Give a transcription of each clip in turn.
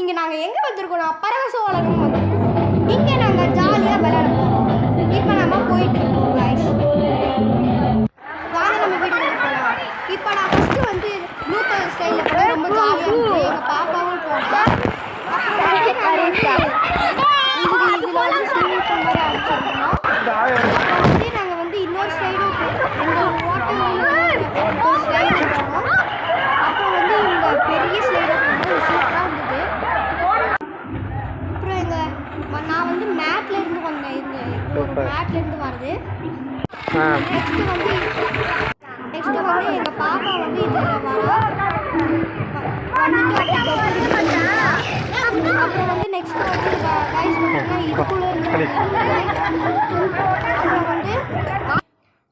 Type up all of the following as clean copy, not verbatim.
இங்கே நாங்கள் எங்கே வந்திருக்கோம், பரவச உலகம் வந்திருக்கோம். இங்கே நாங்கள் ஜாலியாக விளையாட போகிறோம். இப்போ நம்ம போயிட்டுருக்கோம் கைஸ். வாங்க நம்ம வீட்டுக்கு போகலாம். இப்போ நான் ஃபஸ்ட்டு வந்து ப்ளூ கலர் ஸ்டைலில் போனால் ரொம்ப ஜாலியாக இருந்துச்சு. எங்கள் பாப்பாவும் போனேன். அப்புறம் வந்து நாங்கள் வந்து இதில் வந்து ஸ்விம்மிங் பூல் மாதிரி அடிச்சிருந்தோம். அப்புறம் வந்து நாங்கள் வந்து இன்னொரு ஸ்லைடும் இந்த வாட்டர் ஒரு ஸ்லைடு போனோம். அப்புறம் வந்து இந்த பெரிய ஸ்லைடை போனோம், சூப்பராக இருந்தது. அப்புறம் நான் வந்து மேட்லேருந்து வந்தேன். இந்த ஒரு மேட்லேருந்து வருது. நெக்ஸ்ட்டு வந்து எங்கள் பாப்பா வந்து இதில் வரா வந்துட்டு அப்புறம் வந்து நெக்ஸ்ட்டு வந்து கைஸ் பார்த்தீங்கன்னா இதுக்குள்ளே அப்புறம் வந்து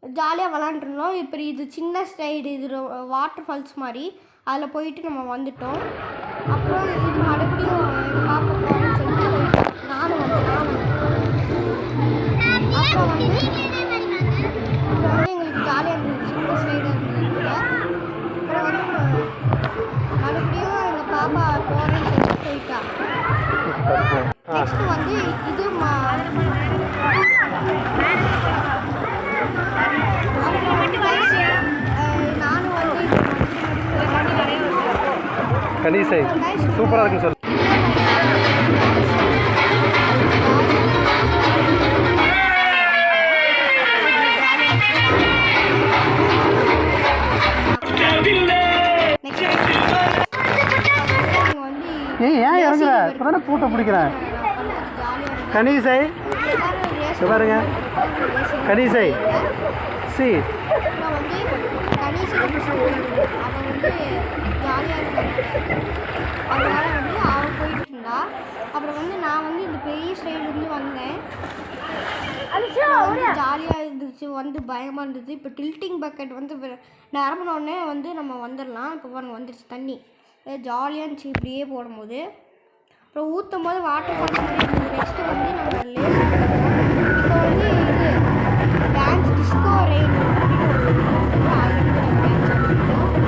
ஜாலியாக விளாண்டுருந்தோம். இப்போ இது சின்ன ஸ்லைடு, இது வாட்டர் ஃபால்ஸ் மாதிரி, அதில் போயிட்டு நம்ம வந்துட்டோம். அப்புறம் இது மறுபடியும் எங்கள் பாப்பா போகிறேன்னு சொல்லிட்டு போயிட்டு நானும் வந்து அப்புறம் வந்து எங்களுக்கு ஜாலியாக இருந்தது, சின்ன ஸ்லைடாக இருந்ததுனால. அப்புறம் வந்து மறுபடியும் எங்கள் பாப்பா போகிறேன்னு சொல்லிட்டு போயிட்டா. நெக்ஸ்ட்டு வந்து இது நானும் வந்து கணேசை சூப்பராக இருக்குன்னு சொல்லு. ஏன் இறங்குற? இப்போதானே பூட்டை பிடிக்கிறேன். கணேசை பாருங்க, கணேசை சி அதனால வந்து அவன் போயிட்டு இருந்தா. அப்புறம் வந்து நான் வந்து இந்த பெரிய ஸ்லைட்லேருந்து வந்தேன். வந்து ஜாலியாக இருந்துச்சு, வந்து பயமாக இருந்துச்சு. இப்போ டில்ட்டிங் பக்கெட் வந்து நிரம்பினோடனே வந்து நம்ம வந்துடலாம். இப்போ பாருங்க வந்துடுச்சு தண்ணி, ஜாலியாக இருந்துச்சு இப்படியே போடும்போது. அப்புறம் ஊற்றும் போது வாட்டர் ஃபால்ஸ் மாதிரி இருந்தது. நெக்ஸ்ட்டு வந்து நம்ம லேஸ் இப்போ வந்து இது டான்ஸ் டிஸ்கோ ரெயின் அப்படின்னு ஒரு இது இருக்குது. அது வந்து நம்ம டான்ஸ் ஆடிருக்கோம்.